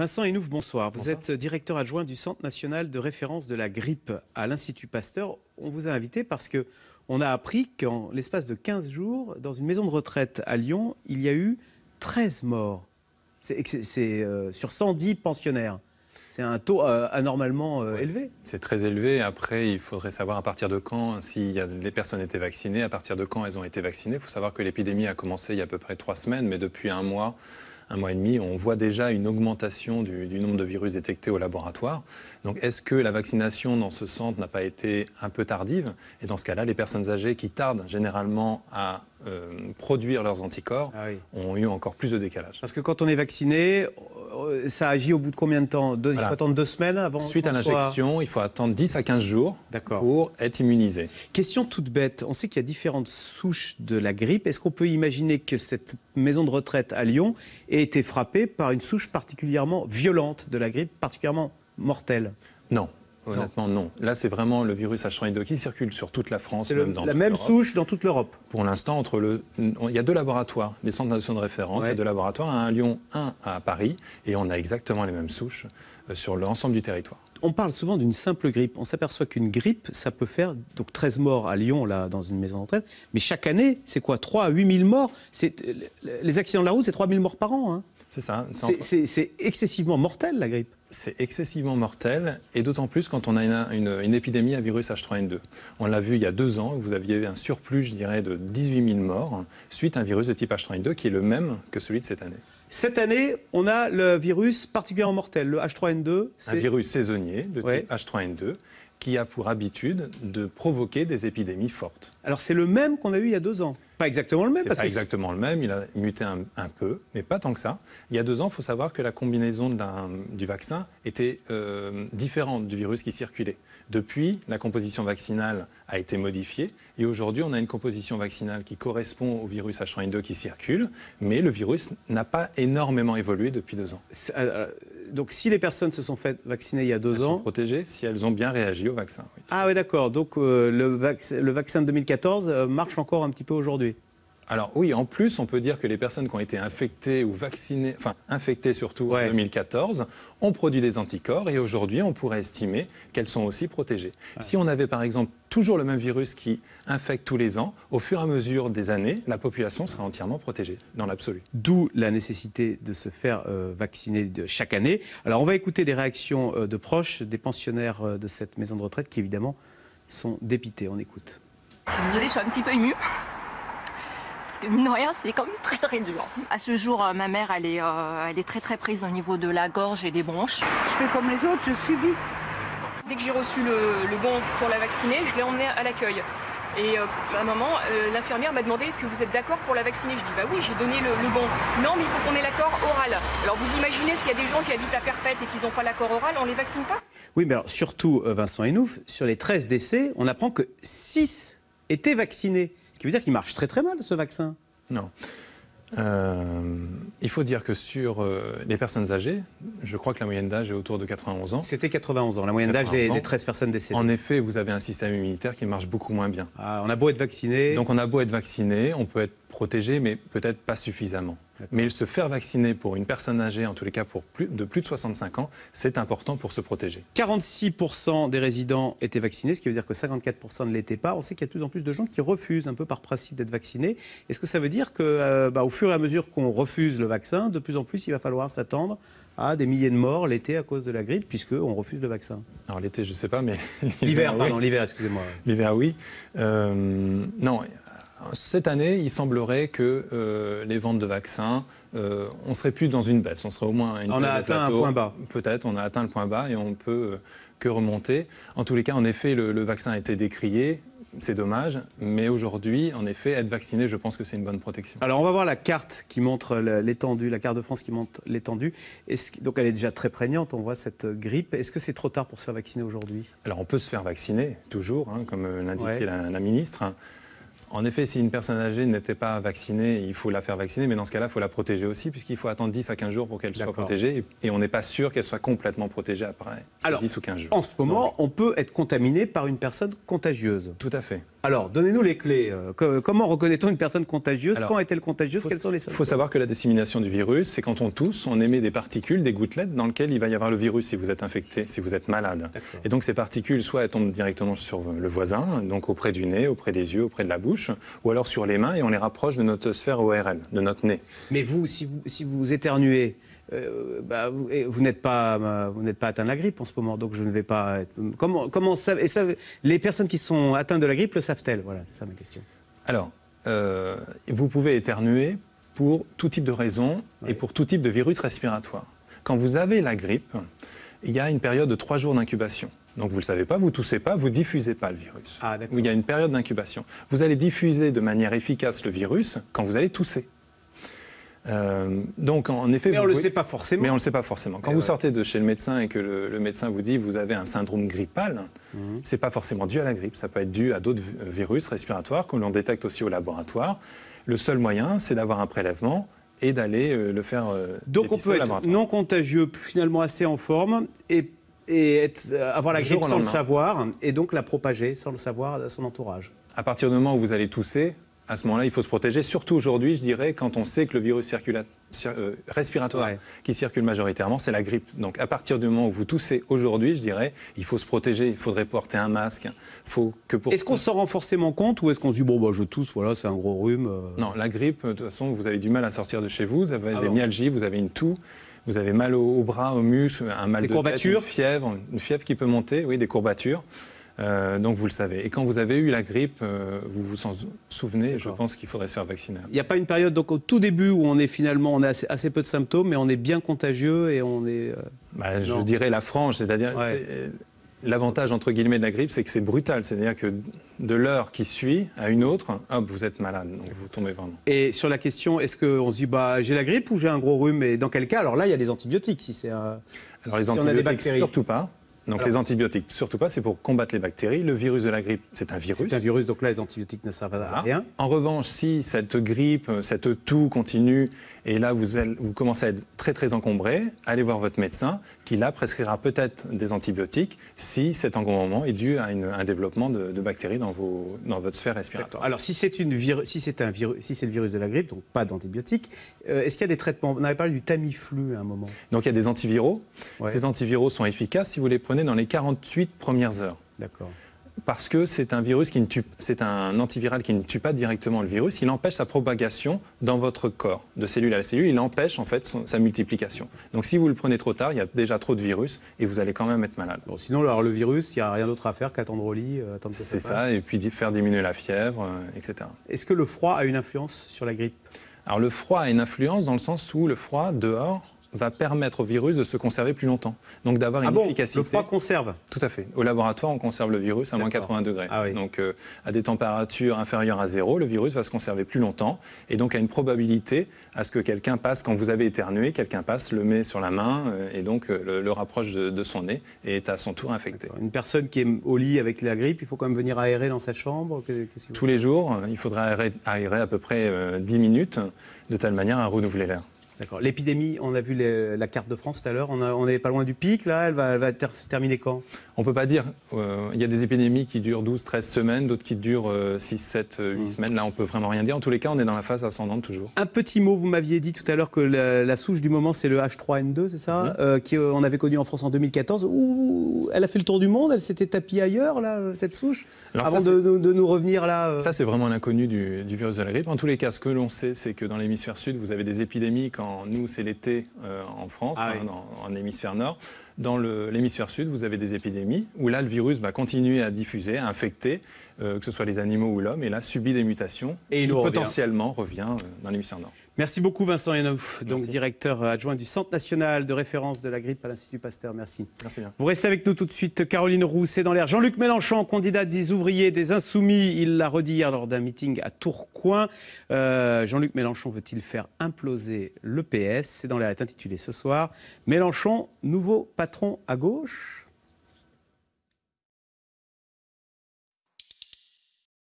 Vincent Enouf, bonsoir. Vous êtes directeur adjoint du Centre national de référence de la grippe à l'Institut Pasteur. On vous a invité parce qu'on a appris qu'en l'espace de 15 jours, dans une maison de retraite à Lyon, il y a eu 13 morts. C'est sur 110 pensionnaires. C'est un taux anormalement élevé. C'est très élevé. Après, il faudrait savoir à partir de quand, si les personnes étaient vaccinées, à partir de quand elles ont été vaccinées. Il faut savoir que l'épidémie a commencé il y a à peu près 3 semaines, mais depuis un mois et demi, on voit déjà une augmentation du nombre de virus détectés au laboratoire. Donc, est-ce que la vaccination dans ce centre n'a pas été un peu tardive? Et dans ce cas-là, les personnes âgées qui tardent généralement à produire leurs anticorps ont eu encore plus de décalage. Parce que quand on est vacciné, ça agit au bout de combien de temps? Il faut attendre 2 semaines avant? Suite à l'injection, il faut attendre 10 à 15 jours pour être immunisé. Question toute bête, on sait qu'il y a différentes souches de la grippe. Est-ce qu'on peut imaginer que cette maison de retraite à Lyon ait été frappée par une souche particulièrement violente de la grippe, particulièrement mortelle? Non. Honnêtement, non. Là, c'est vraiment le virus H3N2 qui circule sur toute la France. C'est la même souche dans toute l'Europe. Pour l'instant, il y a 2 laboratoires, les centres nationaux de référence. Il y a 2 laboratoires, un à Lyon, un à Paris. Et on a exactement les mêmes souches sur l'ensemble du territoire. On parle souvent d'une simple grippe. On s'aperçoit qu'une grippe, ça peut faire donc 13 morts à Lyon, là, dans une maison de retraite. Mais chaque année, c'est quoi? 3 à 8 000 morts. Les accidents de la route, c'est 3 000 morts par an. Hein. C'est ça. C'est excessivement mortel, la grippe. C'est excessivement mortel, et d'autant plus quand on a une épidémie à virus H3N2. On l'a vu il y a 2 ans, vous aviez un surplus, je dirais, de 18 000 morts suite à un virus de type H3N2 qui est le même que celui de cette année. Cette année, on a le virus particulièrement mortel, le H3N2. Un virus saisonnier de type H3N2 qui a pour habitude de provoquer des épidémies fortes. Alors c'est le même qu'on a eu il y a 2 ans. Pas exactement le même. C'est pas exactement le même, il a muté un peu, mais pas tant que ça. Il y a 2 ans, il faut savoir que la combinaison du vaccin était différente du virus qui circulait. Depuis, la composition vaccinale a été modifiée et aujourd'hui, on a une composition vaccinale qui correspond au virus H3N2 qui circule, mais le virus n'a pas énormément évolué depuis 2 ans. Donc si les personnes se sont faites vacciner il y a 2 ans... Elles sont protégées si elles ont bien réagi au vaccin. Oui. Ah oui, d'accord. Donc le vaccin de 2014 marche encore un petit peu aujourd'hui. Alors oui, en plus, on peut dire que les personnes qui ont été infectées ou vaccinées, enfin infectées surtout en 2014, ont produit des anticorps et aujourd'hui, on pourrait estimer qu'elles sont aussi protégées. Si on avait par exemple toujours le même virus qui infecte tous les ans, au fur et à mesure des années, la population sera entièrement protégée, dans l'absolu. D'où la nécessité de se faire vacciner chaque année. Alors on va écouter des réactions de proches, des pensionnaires de cette maison de retraite qui évidemment sont dépités. On écoute. Je suis désolée, je suis un petit peu émue. Parce que mine de rien, c'est quand même très très dur. À ce jour, ma mère, elle est très très prise au niveau de la gorge et des bronches. Je fais comme les autres, je subis. Dès que j'ai reçu le bon pour la vacciner, je l'ai emmenée à l'accueil. Et à un moment, l'infirmière m'a demandé est-ce que vous êtes d'accord pour la vacciner? Je dis bah oui, j'ai donné le bon. Non, mais il faut qu'on ait l'accord oral. Alors vous imaginez s'il y a des gens qui habitent à Perpète et qu'ils n'ont pas l'accord oral, on les vaccine pas? Oui, mais alors surtout, Vincent Enouf, sur les 13 décès, on apprend que 6 étaient vaccinés. Ce qui veut dire qu'il marche très très mal, ce vaccin. Non. Il faut dire que sur les personnes âgées, je crois que la moyenne d'âge est autour de 91 ans. C'était 91 ans, la moyenne d'âge des 13 personnes décédées. En effet, vous avez un système immunitaire qui marche beaucoup moins bien. Ah, on a beau être vacciné. Donc on a beau être vacciné, on peut être protégé, mais peut-être pas suffisamment. Mais se faire vacciner pour une personne âgée, en tous les cas pour plus de 65 ans, c'est important pour se protéger. 46% des résidents étaient vaccinés, ce qui veut dire que 54% ne l'étaient pas. On sait qu'il y a de plus en plus de gens qui refusent un peu par principe d'être vaccinés. Est-ce que ça veut dire que, au fur et à mesure qu'on refuse le vaccin, de plus en plus il va falloir s'attendre à des milliers de morts l'été à cause de la grippe, puisqu'on refuse le vaccin? Alors l'été, je ne sais pas, mais... L'hiver, pardon, l'hiver, excusez-moi. L'hiver, oui. Non. Cette année, il semblerait que les ventes de vaccins, on ne serait plus dans une baisse, on serait au moins à une on a atteint un point bas. Peut-être, on a atteint le point bas et on ne peut que remonter. En tous les cas, en effet, le vaccin a été décrié, c'est dommage, mais aujourd'hui, en effet, être vacciné, je pense que c'est une bonne protection. Alors, on va voir la carte qui montre l'étendue, la carte de France qui montre l'étendue. Donc, elle est déjà très prégnante, on voit cette grippe. Est-ce que c'est trop tard pour se faire vacciner aujourd'hui? Alors, on peut se faire vacciner, toujours, comme l'indiquait la ministre. En effet, si une personne âgée n'était pas vaccinée, il faut la faire vacciner, mais dans ce cas-là, il faut la protéger aussi, puisqu'il faut attendre 10 à 15 jours pour qu'elle soit protégée, et on n'est pas sûr qu'elle soit complètement protégée après 10 ou 15 jours. En ce moment, on peut être contaminé par une personne contagieuse. Tout à fait. Alors, donnez-nous les clés. Comment reconnaît-on une personne contagieuse? Alors, quand est-elle contagieuse? Quels sont les Il symptômes? faut savoir que la dissémination du virus, c'est quand on tousse, on émet des particules, des gouttelettes dans lesquelles il va y avoir le virus si vous êtes infecté, si vous êtes malade. Et donc ces particules, soit elles tombent directement sur le voisin, donc auprès du nez, auprès des yeux, auprès de la bouche, ou alors sur les mains et on les rapproche de notre sphère ORL, de notre nez. Mais vous, si vous éternuez, vous n'êtes pas atteint de la grippe en ce moment, donc je ne vais pas... Comment les personnes qui sont atteintes de la grippe le savent-elles? Voilà, c'est ça ma question. Alors, vous pouvez éternuer pour tout type de raison et pour tout type de virus respiratoire. Quand vous avez la grippe, il y a une période de 3 jours d'incubation. Donc vous ne le savez pas, vous toussez pas, vous diffusez pas le virus. Ah, d'accord. Il y a une période d'incubation. Vous allez diffuser de manière efficace le virus quand vous allez tousser. Donc en effet, mais on ne le sait pas forcément. Mais on le sait pas forcément. Quand vous sortez de chez le médecin et que le médecin vous dit vous avez un syndrome grippal, c'est pas forcément dû à la grippe. Ça peut être dû à d'autres virus respiratoires que l'on détecte aussi au laboratoire. Le seul moyen, c'est d'avoir un prélèvement et d'aller le faire. Donc on peut être non contagieux, finalement assez en forme et avoir la grippe sans le savoir et donc la propager sans le savoir à son entourage. À partir du moment où vous allez tousser, à ce moment-là, il faut se protéger, surtout aujourd'hui, je dirais, quand on sait que le virus respiratoire qui circule majoritairement, c'est la grippe. Donc à partir du moment où vous toussez aujourd'hui, je dirais, il faut se protéger, il faudrait porter un masque. Est-ce qu'on s'en rend forcément compte ou est-ce qu'on se dit, je tousse, voilà, c'est un gros rhume Non, la grippe, de toute façon, vous avez du mal à sortir de chez vous, vous avez des myalgies, vous avez une toux, vous avez mal aux bras, aux muscles, un mal de tête, une fièvre qui peut monter, oui, des courbatures. Donc vous le savez. Et quand vous avez eu la grippe, vous vous en souvenez, je pense qu'il faudrait se faire vacciner. Il n'y a pas une période donc, au tout début où on a assez peu de symptômes, mais on est bien contagieux et on est... je dirais la frange, c'est-à-dire... L'avantage, entre guillemets, de la grippe, c'est que c'est brutal. C'est-à-dire que de l'heure qui suit à une autre, hop, vous êtes malade, donc vous tombez vraiment. Et sur la question, est-ce qu'on se dit, j'ai la grippe ou j'ai un gros rhume? Et dans quel cas? Alors là, il y a des antibiotiques, si les on a des antibiotiques, bactéries. Surtout pas. Donc les antibiotiques, surtout pas, c'est pour combattre les bactéries. Le virus de la grippe, c'est un virus. C'est un virus, donc là, les antibiotiques ne servent à rien. En revanche, si cette grippe, cette toux continue, et là, vous commencez à être très, très encombré, allez voir votre médecin, qui là prescrira peut-être des antibiotiques si cet encombrement est dû à un développement de bactéries dans votre sphère respiratoire. Alors, si c'est le virus de la grippe, donc pas d'antibiotiques, est-ce qu'il y a des traitements? On avait parlé du Tamiflu à un moment. Donc, il y a des antiviraux. Ces antiviraux sont efficaces si vous les prenez dans les 48 premières heures. D'accord. Parce que c'est un virus c'est un antiviral qui ne tue pas directement le virus, il empêche sa propagation dans votre corps, de cellule à cellule, il empêche en fait sa multiplication. Donc si vous le prenez trop tard, il y a déjà trop de virus et vous allez quand même être malade. Bon, sinon, alors, le virus, il n'y a rien d'autre à faire qu'attendre au lit, attendre que ça passe. C'est ça, et puis faire diminuer la fièvre, etc. Est-ce que le froid a une influence sur la grippe? Alors le froid a une influence dans le sens où le froid, dehors, va permettre au virus de se conserver plus longtemps. Donc d'avoir une efficacité. Le froid conserve? Tout à fait. Au laboratoire, on conserve le virus à moins 80 degrés. Ah oui. Donc à des températures inférieures à 0, le virus va se conserver plus longtemps et donc a une probabilité à ce que quelqu'un passe, quand vous avez éternué, quelqu'un passe, le met sur la main et donc le rapproche de son nez et est à son tour infecté. Une personne qui est au lit avec la grippe, il faut quand même venir aérer dans sa chambre? Tous les jours, il faudra aérer à peu près 10 minutes de telle manière à renouveler l'air. D'accord. L'épidémie, on a vu la carte de France tout à l'heure, on n'est pas loin du pic, là, elle va se terminer quand? On ne peut pas dire. Il y a des épidémies qui durent 12, 13 semaines, d'autres qui durent 6, 7, 8 semaines. Là, on ne peut vraiment rien dire. En tous les cas, on est dans la phase ascendante toujours. Un petit mot, vous m'aviez dit tout à l'heure que la souche du moment, c'est le H3N2, c'est ça? On avait connu en France en 2014. Elle a fait le tour du monde, elle s'était tapie ailleurs, là, cette souche, avant de nous revenir là. Ça, c'est vraiment l'inconnu du virus de la grippe. En tous les cas, ce que l'on sait, c'est que dans l'hémisphère sud, vous avez des épidémies quand nous, c'est l'été en France, en hémisphère nord. Dans l'hémisphère sud, vous avez des épidémies où là, le virus va continuer à diffuser, à infecter, que ce soit les animaux ou l'homme, et là, subit des mutations et potentiellement revient dans l'hémisphère nord. Merci beaucoup Vincent Henouf, donc directeur adjoint du Centre national de référence de la grippe à l'Institut Pasteur. Merci. Merci bien. Vous restez avec nous tout de suite. Caroline Roux, c'est dans l'air. Jean-Luc Mélenchon, candidat des ouvriers, des Insoumis, il l'a redit hier lors d'un meeting à Tourcoing. Jean-Luc Mélenchon veut-il faire imploser le PS? C'est dans l'air est intitulé ce soir. Mélenchon, nouveau patron à gauche?